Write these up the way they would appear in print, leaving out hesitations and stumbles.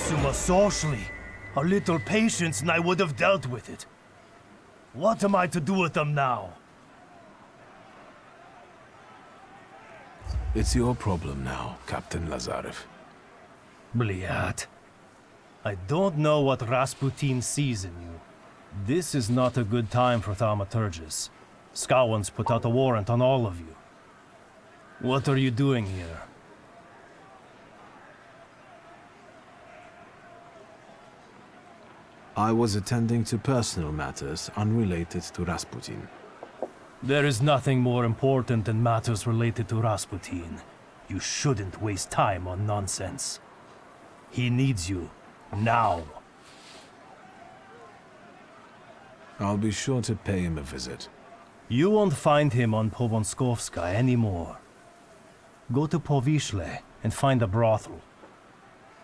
Summa socially. A little patience and I would have dealt with it. What am I to do with them now? It's your problem now, Captain Lazarev. Bliat. I don't know what Rasputin sees in you. This is not a good time for Thaumaturges. Skowron's put out a warrant on all of you. What are you doing here? I was attending to personal matters unrelated to Rasputin. There is nothing more important than matters related to Rasputin. You shouldn't waste time on nonsense. He needs you. Now. I'll be sure to pay him a visit. You won't find him on Povonskovska anymore. Go to Povishle and find a brothel.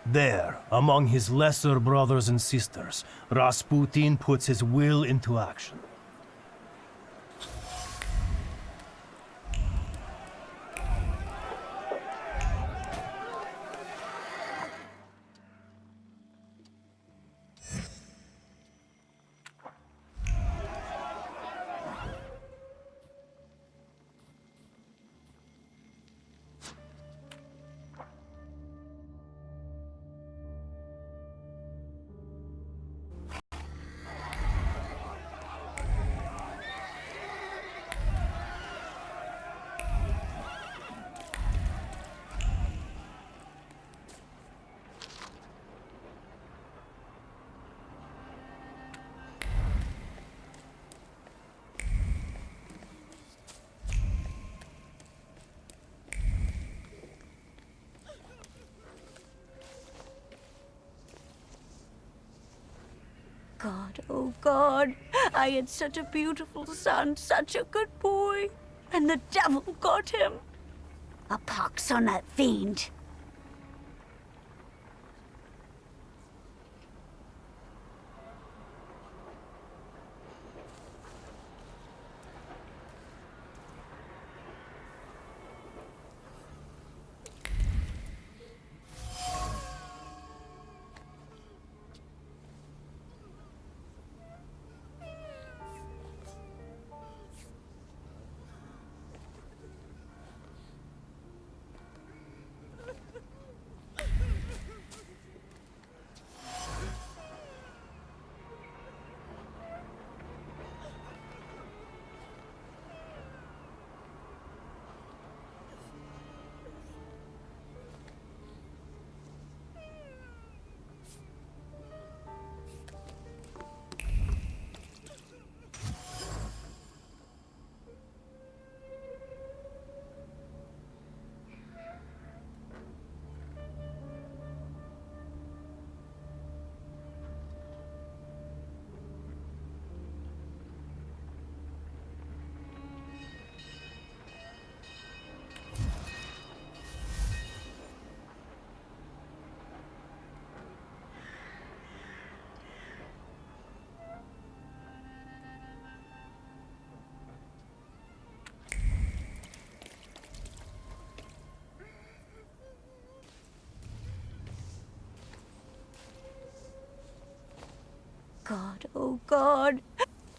There, among his lesser brothers and sisters, Rasputin puts his will into action. God, oh God, I had such a beautiful son, such a good boy, and the devil got him. A pox on that fiend. God, oh God,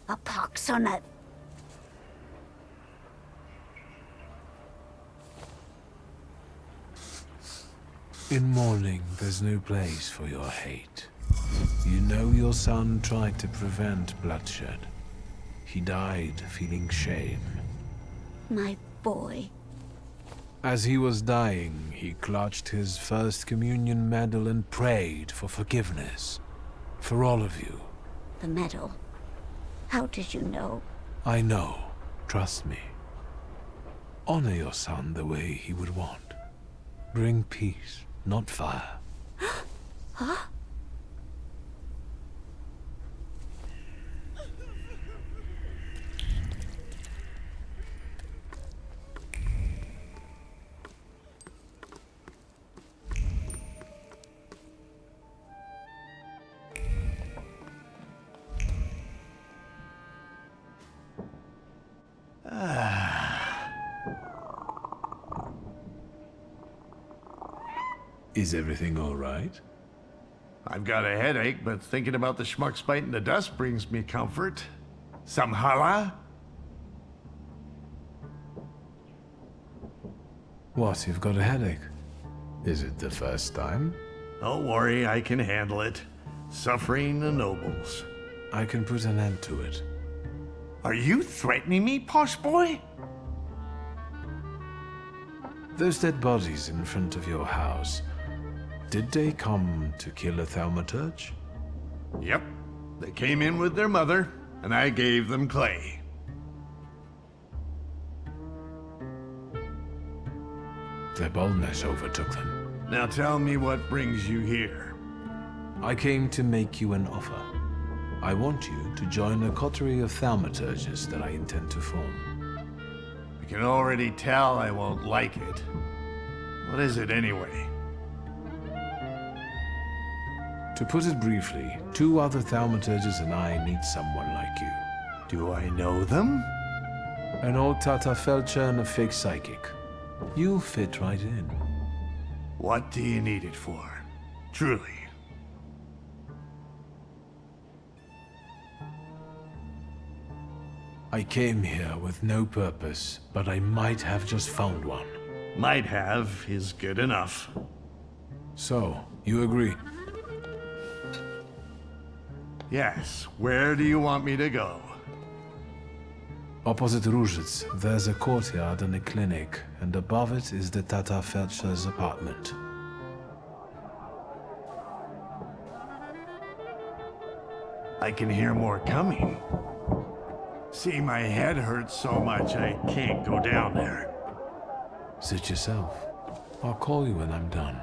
a pox on that. In mourning, there's no place for your hate. You know your son tried to prevent bloodshed. He died feeling shame. My boy. As he was dying, he clutched his First Communion medal and prayed for forgiveness. For all of you. The medal. How did you know? I know. Trust me. Honor your son the way he would want. Bring peace, not fire. Huh? Is everything all right? I've got a headache, but thinking about the schmucks biting the dust brings me comfort. Some challah? What, you've got a headache? Is it the first time? Don't worry, I can handle it. Suffering the nobles. I can put an end to it. Are you threatening me, posh boy? Those dead bodies in front of your house, did they come to kill a Thaumaturge? Yep. They came in with their mother, and I gave them clay. Their boldness overtook them. Now tell me what brings you here. I came to make you an offer. I want you to join a coterie of Thaumaturges that I intend to form. I can already tell I won't like it. What is it anyway? To put it briefly, 2 other Thaumaturges and I need someone like you. Do I know them? An old Tata Felcher and a fake psychic. You fit right in. What do you need it for? Truly. I came here with no purpose, but I might have just found one. Might have is good enough. So, you agree? Yes, where do you want me to go? Opposite Różyc, there's a courtyard and a clinic, and above it is the Tata Felcher's apartment. I can hear more coming. See, my head hurts so much I can't go down there. Suit yourself. I'll call you when I'm done.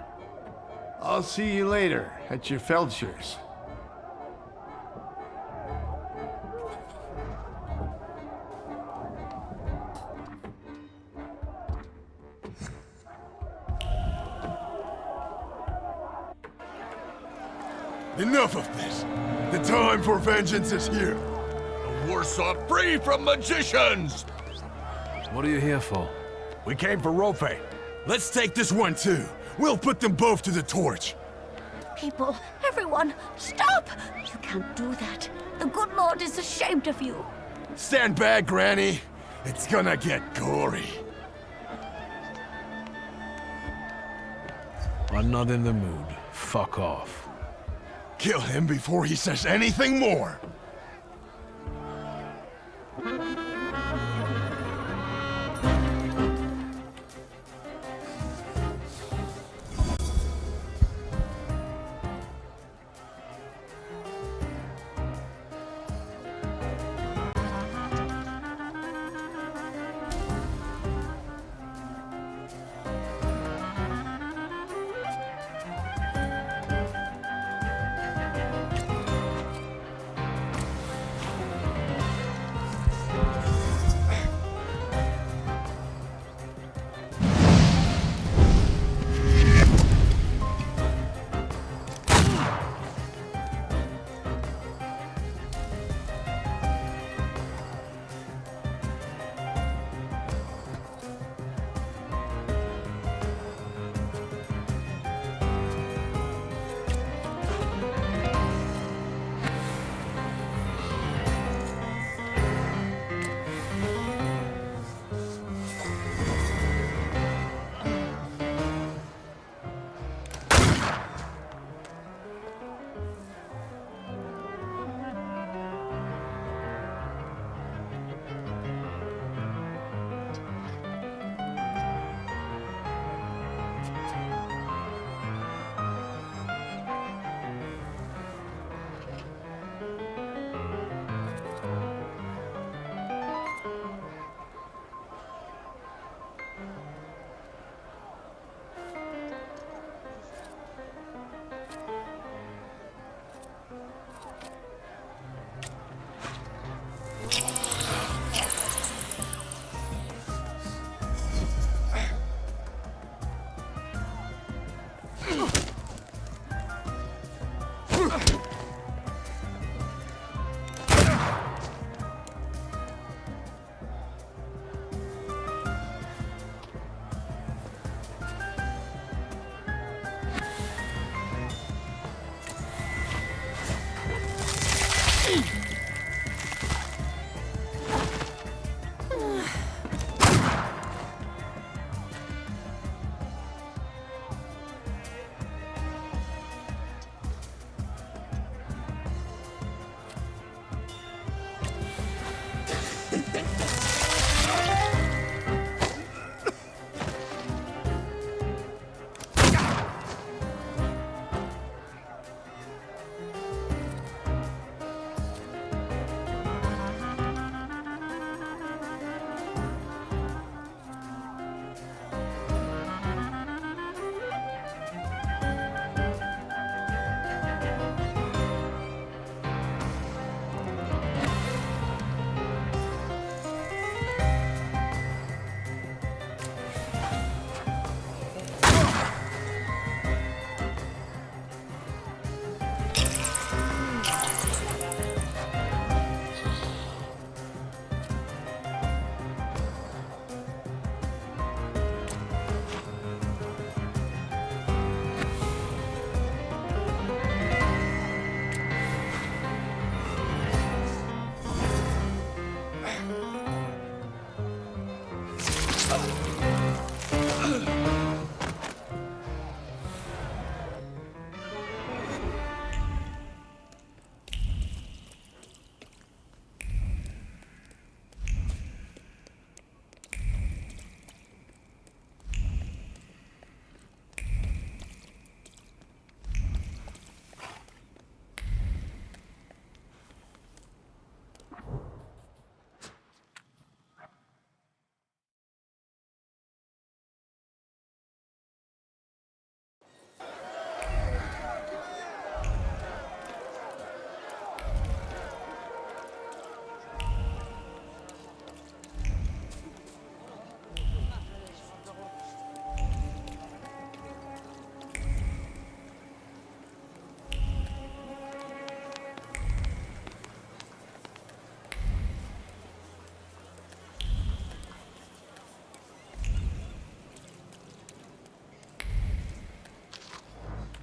I'll see you later at your Felcher's. Enough of this! The time for vengeance is here! The Warsaw free from magicians! What are you here for? We came for Rope. Let's take this one too. We'll put them both to the torch. People, everyone, stop! You can't do that. The good Lord is ashamed of you. Stand back, Granny. It's gonna get gory. I'm not in the mood. Fuck off. Kill him before he says anything more.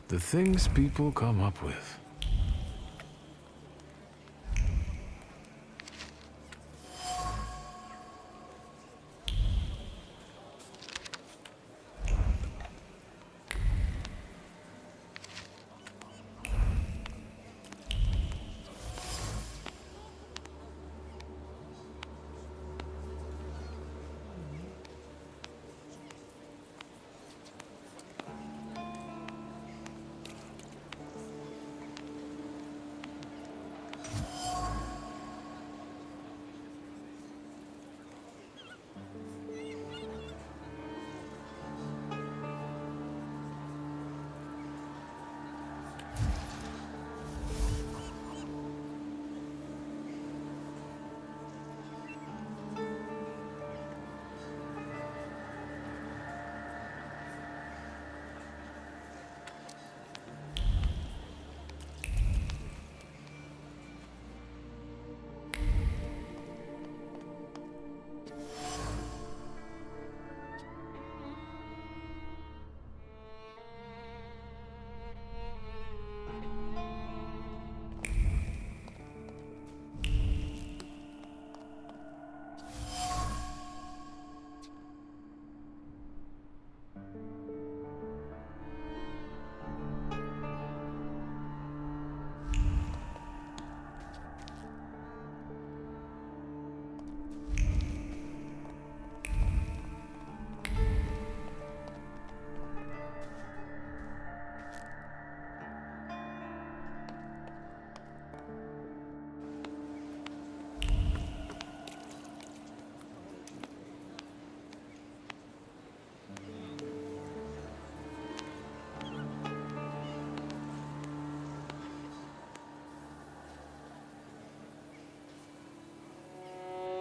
The things people come up with.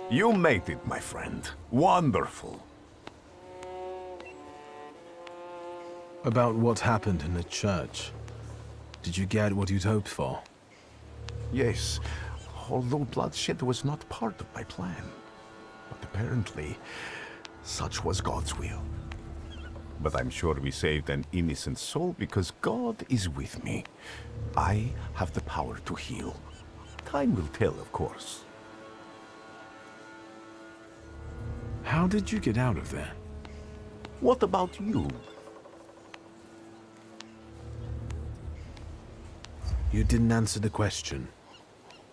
You made it, my friend. Wonderful. About what happened in the church. Did you get what you'd hoped for? Yes, although bloodshed was not part of my plan. But apparently, such was God's will. But I'm sure we saved an innocent soul because God is with me. I have the power to heal. Time will tell, of course. How did you get out of there? What about you? You didn't answer the question.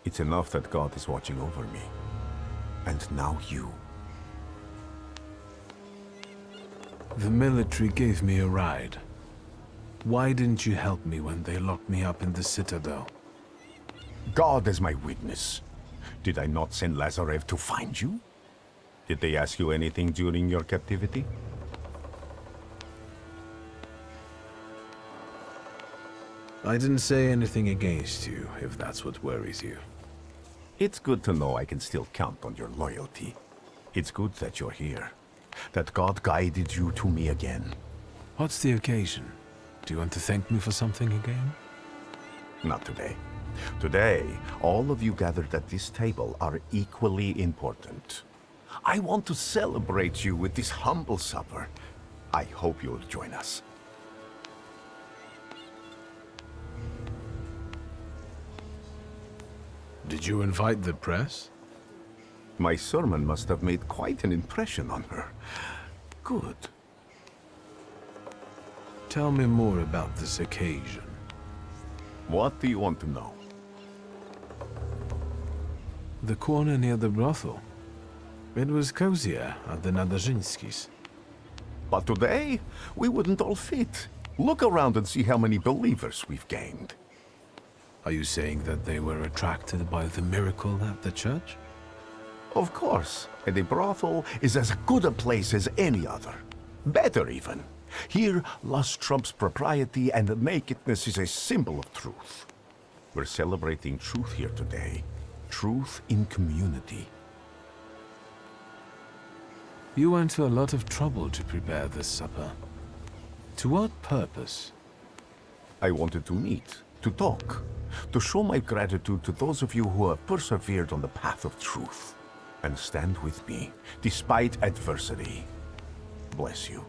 It's enough that God is watching over me. And now you. The military gave me a ride. Why didn't you help me when they locked me up in the Citadel? God is my witness. Did I not send Lazarev to find you? Did they ask you anything during your captivity? I didn't say anything against you, if that's what worries you. It's good to know I can still count on your loyalty. It's good that you're here. That God guided you to me again. What's the occasion? Do you want to thank me for something again? Not today. Today, all of you gathered at this table are equally important. I want to celebrate you with this humble supper. I hope you'll join us. Did you invite the press? My sermon must have made quite an impression on her. Good. Tell me more about this occasion. What do you want to know? The corner near the brothel. It was cozier at the Nadarzyńskis. But today, we wouldn't all fit. Look around and see how many believers we've gained. Are you saying that they were attracted by the miracle at the church? Of course, and a brothel is as good a place as any other. Better even. Here, lust trumps propriety, and nakedness is a symbol of truth. We're celebrating truth here today. Truth in community. You went to a lot of trouble to prepare this supper. To what purpose? I wanted to meet, to talk, to show my gratitude to those of you who have persevered on the path of truth, and stand with me, despite adversity. Bless you.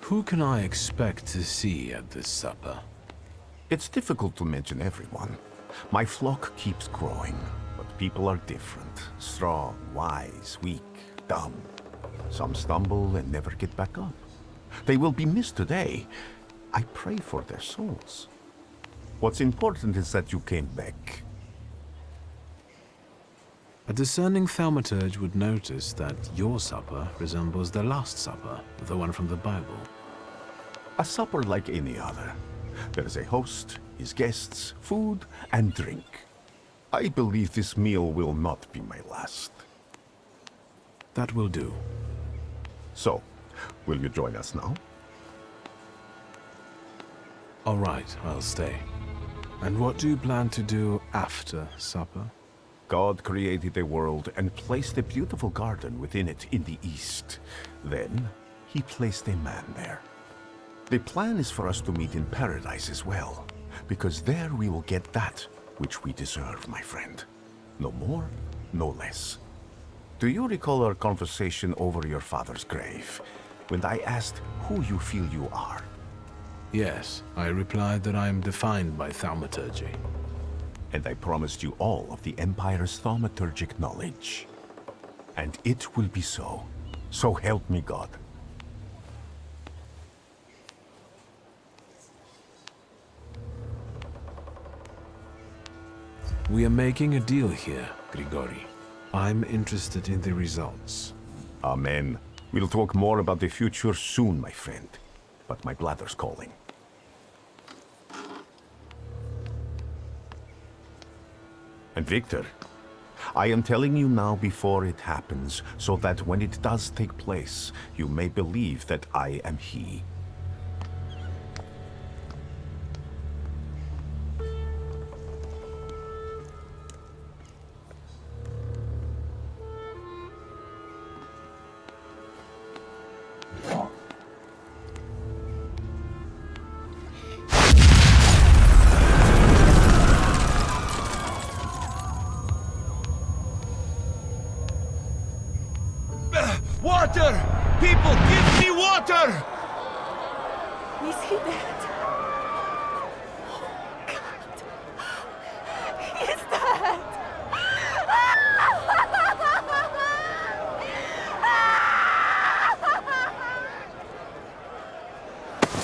Who can I expect to see at this supper? It's difficult to mention everyone. My flock keeps growing, but people are different. Strong, wise, weak, dumb. Some stumble and never get back up. They will be missed today. I pray for their souls. What's important is that you came back. A discerning thaumaturge would notice that your supper resembles the Last Supper, the one from the Bible. A supper like any other. There is a host, his guests, food, and drink. I believe this meal will not be my last. That will do. So, will you join us now? All right, I'll stay. And what do you plan to do after supper? God created a world and placed a beautiful garden within it in the east. Then, he placed a man there. The plan is for us to meet in paradise as well, because there we will get that which we deserve, my friend. No more, no less. Do you recall our conversation over your father's grave, when I asked who you feel you are? Yes, I replied that I am defined by thaumaturgy. And I promised you all of the Empire's thaumaturgic knowledge. And it will be so. So help me God. We are making a deal here, Grigori. I'm interested in the results. Amen. We'll talk more about the future soon, my friend. But my bladder's calling. And Victor, I am telling you now before it happens, so that when it does take place, you may believe that I am he. Water! People, give me water! Is he dead? Oh, God. He's dead!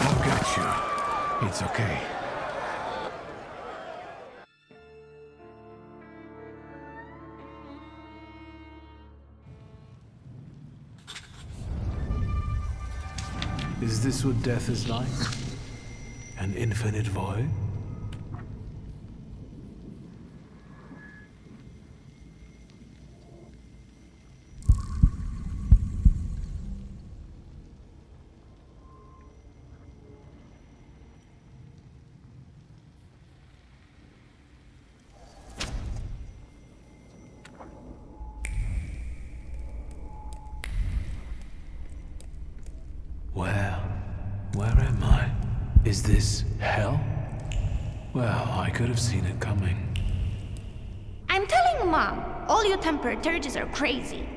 I've got you. It's okay. Is this what death is like? An infinite void? Where am I? Is this hell? Well, I could have seen it coming. I'm telling Mom, all you Thaumaturges are crazy.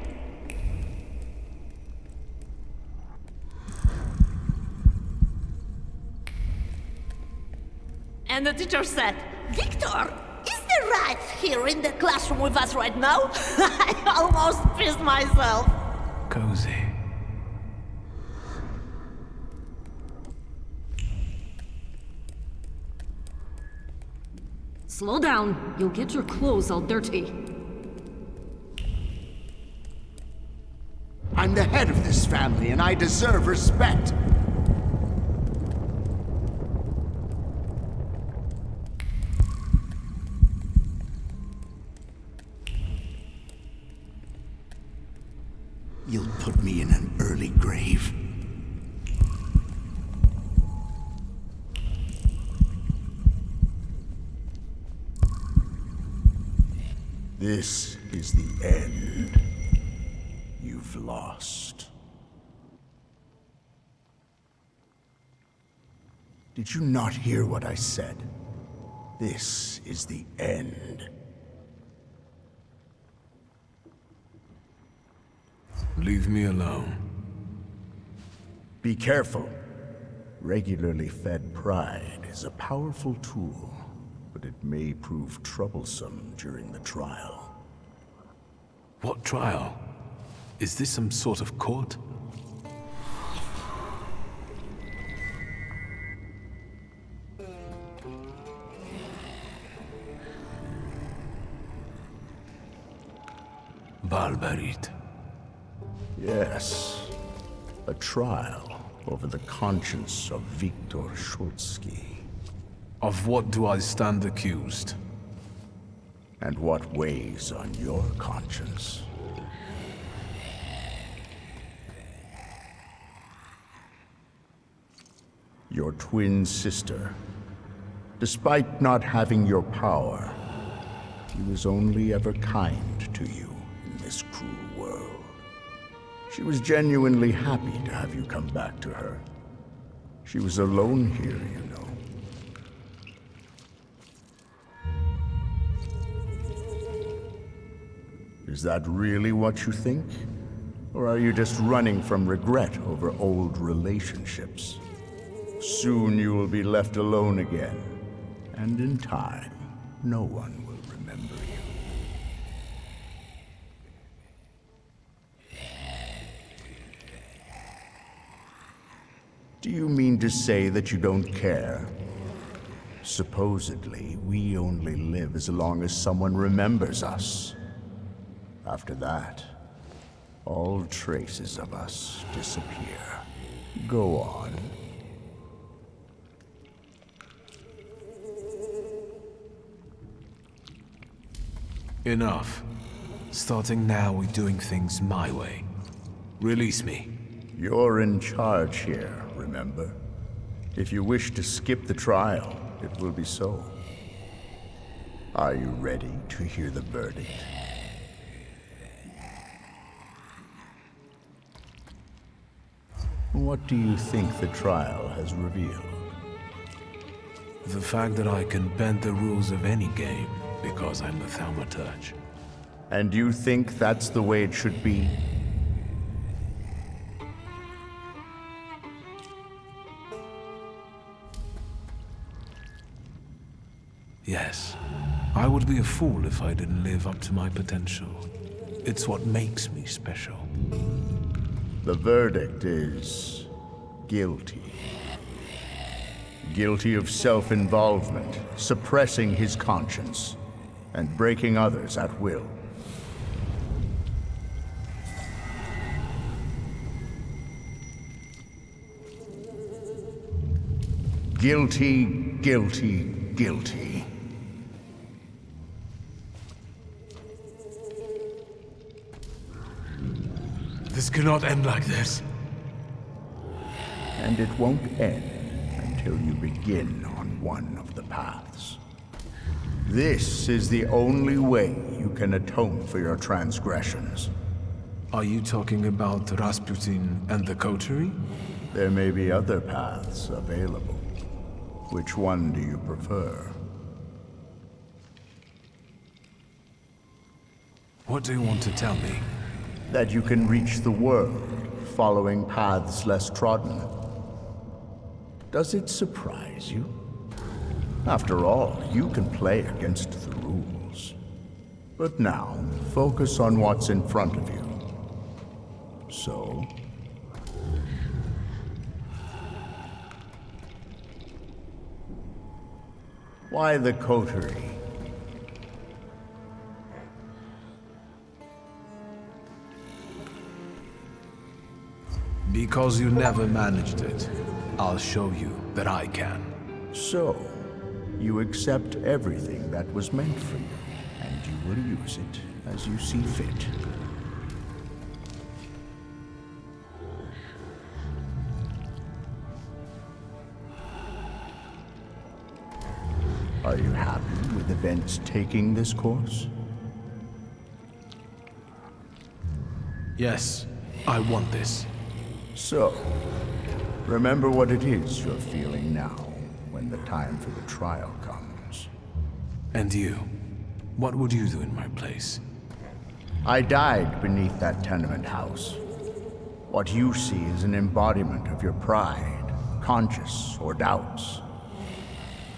And the teacher said, Victor, is there rats here in the classroom with us right now? I almost pissed myself. Cozy. Slow down. You'll get your clothes all dirty. I'm the head of this family, and I deserve respect. You'll put me in an early grave. This is the end. You've lost. Did you not hear what I said? This is the end. Leave me alone. Be careful. Regularly fed pride is a powerful tool, but it may prove troublesome during the trial. What trial? Is this some sort of court? Barbarit. Yes, a trial over the conscience of Viktor Schultzky. Of what do I stand accused? And what weighs on your conscience? Your twin sister. Despite not having your power, she was only ever kind to you in this cruel world. She was genuinely happy to have you come back to her. She was alone here, you know. Is that really what you think? Or are you just running from regret over old relationships? Soon you will be left alone again, and in time, no one will remember you. Do you mean to say that you don't care? Supposedly, we only live as long as someone remembers us. After that, all traces of us disappear. Go on. Enough. Starting now, we're doing things my way. Release me. You're in charge here, remember? If you wish to skip the trial, it will be so. Are you ready to hear the verdict? What do you think the trial has revealed? The fact that I can bend the rules of any game because I'm the Thaumaturge. And you think that's the way it should be? Yes. I would be a fool if I didn't live up to my potential. It's what makes me special. The verdict is guilty. Guilty of self-involvement, suppressing his conscience, and breaking others at will. Guilty, guilty, guilty. This cannot end like this. And it won't end until you begin on one of the paths. This is the only way you can atone for your transgressions. Are you talking about Rasputin and the coterie? There may be other paths available. Which one do you prefer? What do you want to tell me? That you can reach the world, following paths less trodden. Does it surprise you? After all, you can play against the rules. But now, focus on what's in front of you. So? Why the coterie? Because you never managed it. I'll show you that I can. So, you accept everything that was meant for you, and you will use it as you see fit. Are you happy with events taking this course? Yes, I want this. So, remember what it is you're feeling now, when the time for the trial comes. And you? What would you do in my place? I died beneath that tenement house. What you see is an embodiment of your pride, conscience or doubts.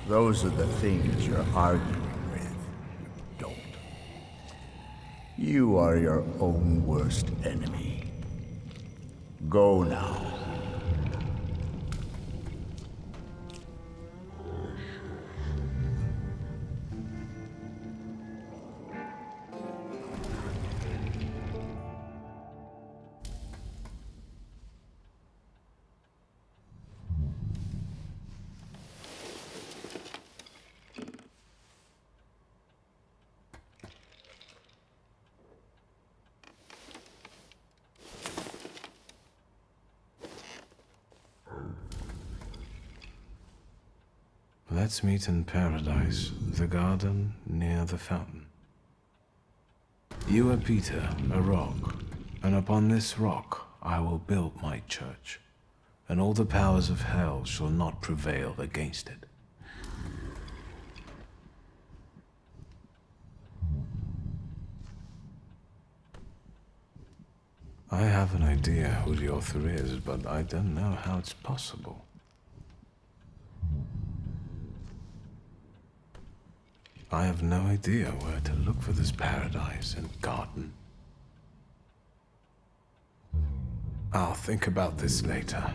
Those are the things you're arguing with. You don't. You are your own worst enemy. Go now. Let's meet in paradise, the garden near the fountain. You are Peter, a rock, and upon this rock I will build my church, and all the powers of hell shall not prevail against it. I have an idea who the author is, but I don't know how it's possible. I have no idea where to look for this paradise and garden. I'll think about this later.